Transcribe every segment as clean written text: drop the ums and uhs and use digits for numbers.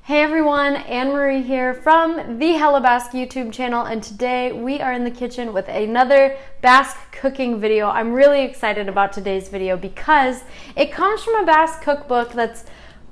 Hey everyone, Anne-Marie here from the Basque YouTube channel, and today we are in the kitchen with another Basque cooking video. I'm really excited about today's video because it comes from a Basque cookbook that's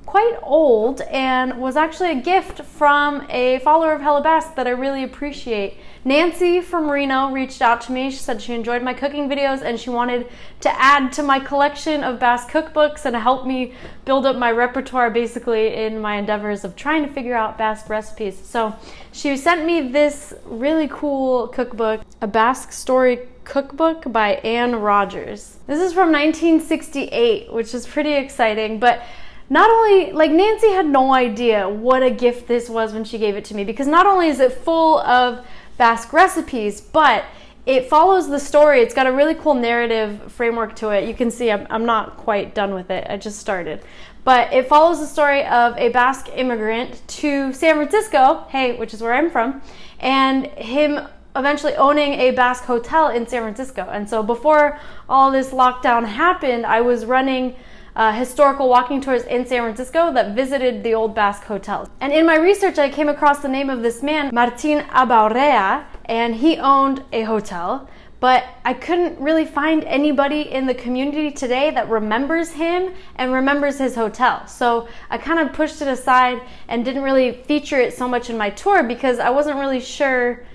quite old and was actually a gift from a follower of Basque that I really appreciate. Nancy from Reno reached out to me. She said she enjoyed my cooking videos and she wanted to add to my collection of Basque cookbooks and help me build up my repertoire basically in my endeavors of trying to figure out Basque recipes. So she sent me this really cool cookbook, a Basque story cookbook by Anne Rogers. This is from 1968, which is pretty exciting, but not only, Nancy had no idea what a gift this was when she gave it to me, because not only is it full of Basque recipes, but it follows the story. It's got a really cool narrative framework to it. You can see I'm not quite done with it. I just started. But it follows the story of a Basque immigrant to San Francisco, which is where I'm from, and him eventually owning a Basque hotel in San Francisco. And so before all this lockdown happened, I was running historical walking tours in San Francisco that visited the old Basque hotels. And in my research, I came across the name of this man, Martin Abaurrea, and he owned a hotel, but I couldn't really find anybody in the community today that remembers him and remembers his hotel. So I kind of pushed it aside and didn't really feature it so much in my tour because I wasn't really sure,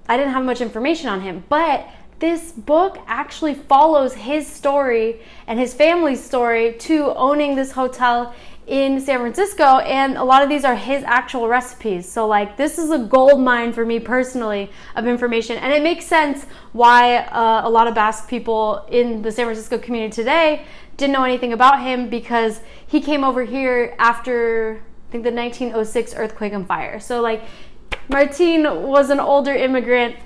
I didn't have much information on him. But this book actually follows his story and his family's story to owning this hotel in San Francisco, and a lot of these are his actual recipes. So this is a gold mine for me personally of information, and it makes sense why a lot of Basque people in the San Francisco community today didn't know anything about him, because he came over here after I think the 1906 earthquake and fire. So Martin was an older immigrant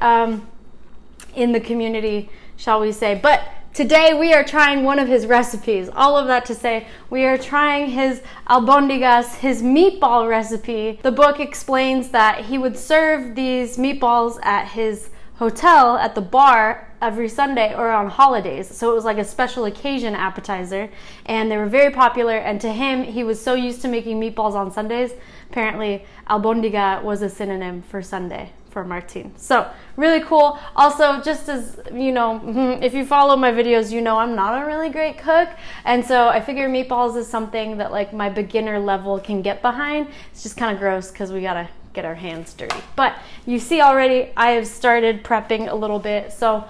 in the community, shall we say. But today we are trying one of his recipes. All of that to say, we are trying his Albondigas, his meatball recipe. The book explains that he would serve these meatballs at his hotel at the bar every Sunday or on holidays. So it was like a special occasion appetizer, and they were very popular. And to him, he was so used to making meatballs on Sundays. Apparently, Albondiga was a synonym for Sunday for Martin. So really cool. Also, just as you know, if you follow my videos, you know I'm not a really great cook, and so I figure meatballs is something that my beginner level can get behind. It's just kind of gross because we gotta get our hands dirty. But you see already I have started prepping a little bit, so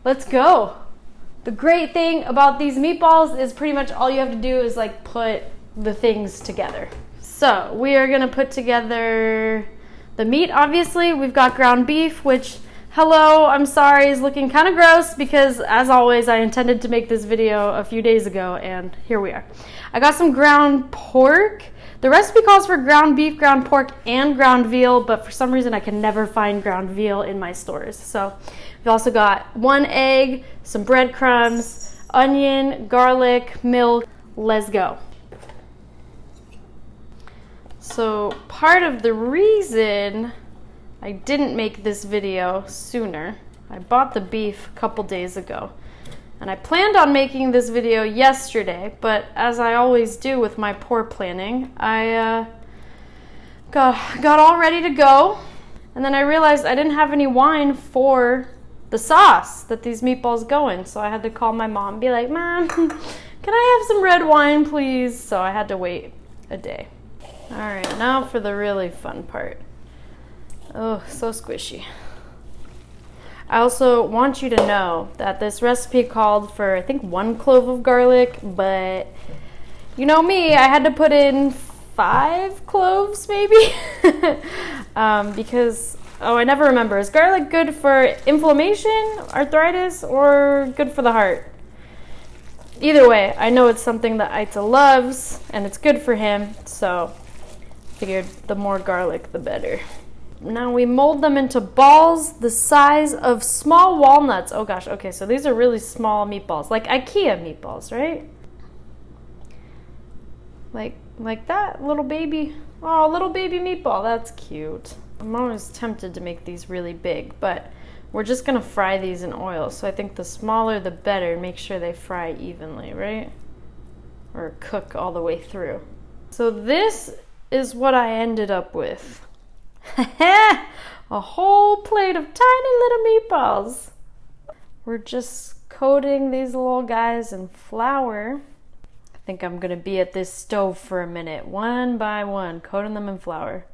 let's go. The great thing about these meatballs is pretty much all you have to do is put the things together. So we are gonna put together the meat. Obviously, we've got ground beef, which, I'm sorry, is looking kind of gross because, as always, I intended to make this video a few days ago, and here we are. I got some ground pork. The recipe calls for ground beef, ground pork, and ground veal, but for some reason I can never find ground veal in my stores. So we've also got 1 egg, some breadcrumbs, onion, garlic, milk. Let's go. So part of the reason I didn't make this video sooner, I bought the beef a couple days ago, and I planned on making this video yesterday, but as I always do with my poor planning, I got all ready to go, and then I realized I didn't have any wine for the sauce that these meatballs go in, so I had to call my mom and be like, "Mom, can I have some red wine, please?" So I had to wait a day. All right, now for the really fun part. Oh, so squishy. I also want you to know that this recipe called for, I think, 1 clove of garlic, but you know me, I had to put in 5 cloves maybe, because, I never remember. Is garlic good for inflammation, arthritis, or good for the heart? Either way, I know it's something that Aita loves, and it's good for him, so figured the more garlic, the better. Now we mold them into balls the size of small walnuts. Oh gosh, okay, so these are really small meatballs, like IKEA meatballs, right? Like that, little baby meatball, that's cute. I'm always tempted to make these really big, but we're just gonna fry these in oil, so I think the smaller the better. Make sure they fry evenly, right? Or cook all the way through. So this is what I ended up with. A whole plate of tiny little meatballs. We're just coating these little guys in flour. I think I'm gonna be at this stove for a minute, one by one, coating them in flour.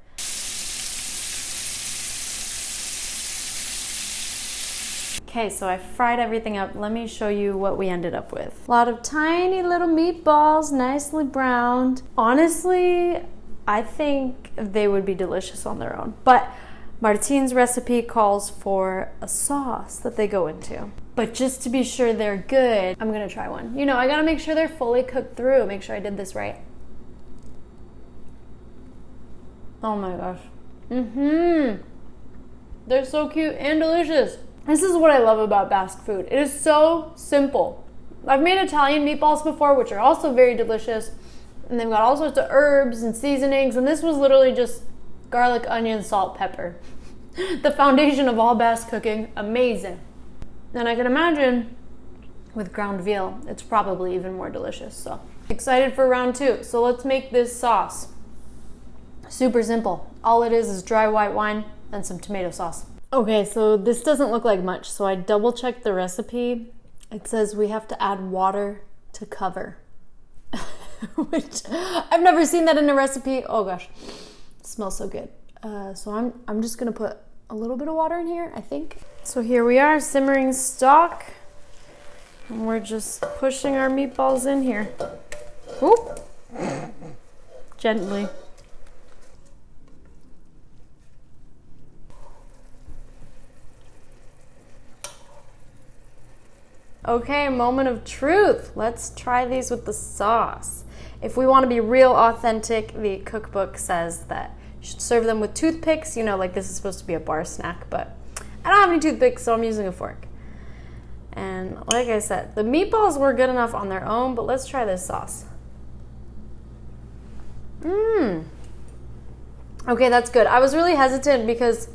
Okay, so I fried everything up. Let me show you what we ended up with. A lot of tiny little meatballs, nicely browned. Honestly, I think they would be delicious on their own. But Martin's recipe calls for a sauce that they go into. But just to be sure they're good, I'm gonna try one. You know, I gotta make sure they're fully cooked through, make sure I did this right. Oh my gosh. They're so cute and delicious. This is what I love about Basque food. It is so simple. I've made Italian meatballs before, which are also very delicious. And they've got all sorts of herbs and seasonings. And this was literally just garlic, onion, salt, pepper. The foundation of all Basque cooking. Amazing. And I can imagine with ground veal, it's probably even more delicious. So excited for round 2. So let's make this sauce. Super simple. All it is dry white wine and some tomato sauce. Okay, so this doesn't look like much, so I double checked the recipe. It says we have to add water to cover, which I've never seen that in a recipe. Oh gosh, it smells so good. So I'm just gonna put a little bit of water in here, I think. So here we are, simmering stock, and we're just pushing our meatballs in here. Oop. Gently. Okay, moment of truth. Let's try these with the sauce. If we want to be real authentic, the cookbook says that you should serve them with toothpicks. You know, like this is supposed to be a bar snack, but I don't have any toothpicks, so I'm using a fork. And like I said, the meatballs were good enough on their own, but let's try this sauce. Okay, that's good. I was really hesitant because,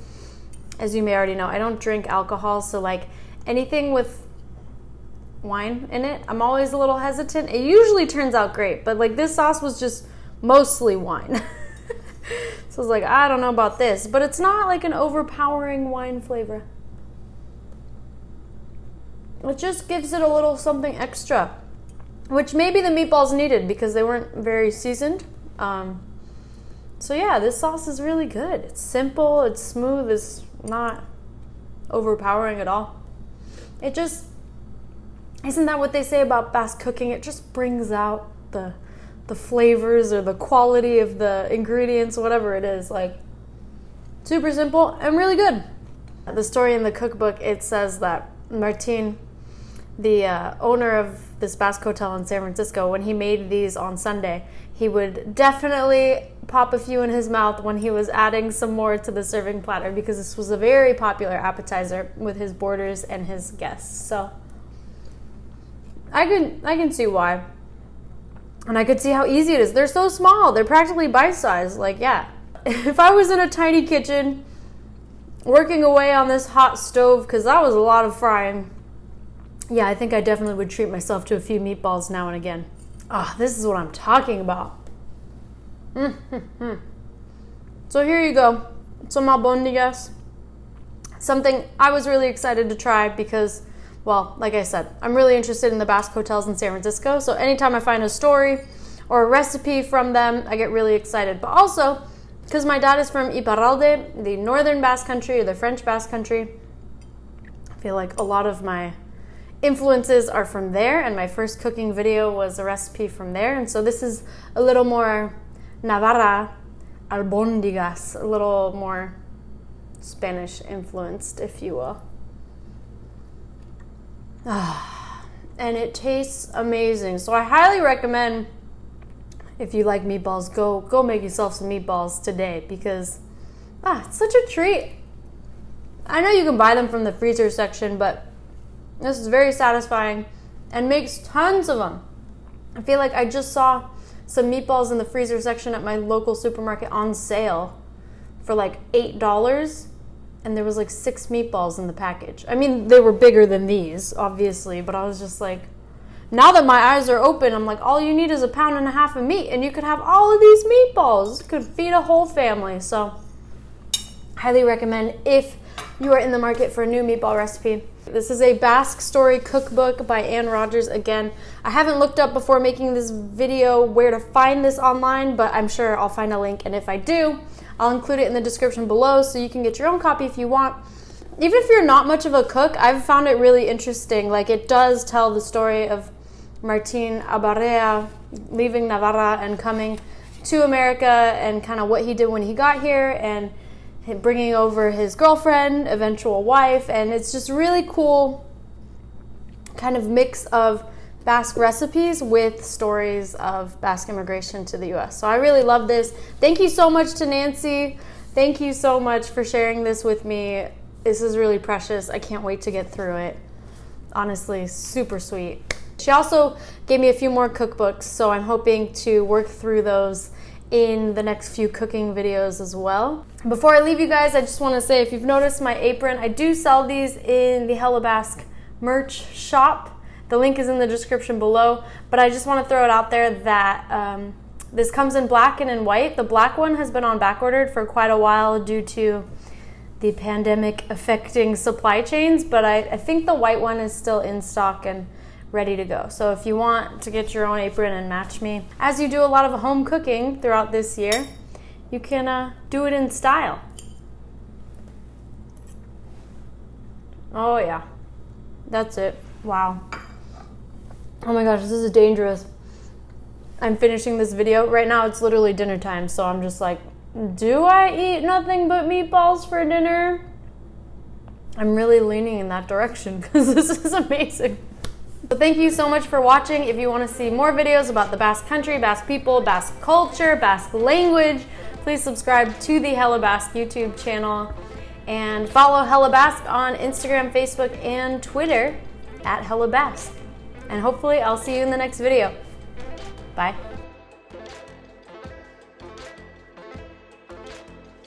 as you may already know, I don't drink alcohol, so like anything with wine in it, I'm always a little hesitant. It usually turns out great, but like this sauce was just mostly wine. So I was like, I don't know about this, but it's not like an overpowering wine flavor. It just gives it a little something extra, which maybe the meatballs needed because they weren't very seasoned. So yeah, this sauce is really good. It's simple, it's smooth, it's not overpowering at all. It just, isn't that what they say about Basque cooking? It just brings out the flavors or the quality of the ingredients, whatever it is. Like, super simple and really good. The story in the cookbook, it says that Martin, the owner of this Basque hotel in San Francisco, when he made these on Sunday, he would definitely pop a few in his mouth when he was adding some more to the serving platter because this was a very popular appetizer with his boarders and his guests. So I can see why. And I could see how easy it is. They're so small. They're practically bite-sized. Like, yeah. If I was in a tiny kitchen working away on this hot stove, because that was a lot of frying, yeah, I think I definitely would treat myself to a few meatballs now and again. Ah, this is what I'm talking about. So here you go. Some albondigas. Something I was really excited to try because, well, like I said, I'm really interested in the Basque hotels in San Francisco. So anytime I find a story or a recipe from them, I get really excited. But also, because my dad is from Iparralde, the northern Basque country or the French Basque country, I feel like a lot of my influences are from there. And my first cooking video was a recipe from there. And so this is a little more Navarra albondigas, a little more Spanish influenced, if you will. And it tastes amazing. So I highly recommend, if you like meatballs, go make yourself some meatballs today because it's such a treat. I know you can buy them from the freezer section, but this is very satisfying and makes tons of them. I feel like I just saw some meatballs in the freezer section at my local supermarket on sale for like $8. And there was like 6 meatballs in the package. I mean, they were bigger than these, obviously, but I was just like, now that my eyes are open, I'm like, all you need is 1.5 pounds of meat and you could have all of these meatballs. You could feed a whole family. So highly recommend if you are in the market for a new meatball recipe. This is a Basque story cookbook by Anne Rogers. Again, I haven't looked up before making this video where to find this online, but I'm sure I'll find a link. And if I do, I'll include it in the description below so you can get your own copy if you want. Even if you're not much of a cook, I've found it really interesting. Like, it does tell the story of Martin Abaurrea leaving Navarra and coming to America and kind of what he did when he got here and bringing over his girlfriend, eventual wife, and it's just really cool kind of mix of Basque recipes with stories of Basque immigration to the US. So I really love this. Thank you so much to Nancy. Thank you so much for sharing this with me. This is really precious. I can't wait to get through it. Honestly, super sweet. She also gave me a few more cookbooks, so I'm hoping to work through those in the next few cooking videos as well. Before I leave you guys, I just want to say, if you've noticed my apron, I do sell these in the Hella Basque merch shop. The link is in the description below, but I just want to throw it out there that this comes in black and in white. The black one has been on back ordered for quite a while due to the pandemic affecting supply chains, but I think the white one is still in stock and ready to go. So if you want to get your own apron and match me, as you do a lot of home cooking throughout this year, you can do it in style. Oh yeah, that's it. Wow. Oh my gosh, this is dangerous. I'm finishing this video. Right now it's literally dinner time, so I'm just like, do I eat nothing but meatballs for dinner? I'm really leaning in that direction because this is amazing. So thank you so much for watching. If you want to see more videos about the Basque country, Basque people, Basque culture, Basque language, please subscribe to the Hella Basque YouTube channel and follow Hella Basque on Instagram, Facebook, and Twitter at Hella Basque. And hopefully I'll see you in the next video. Bye.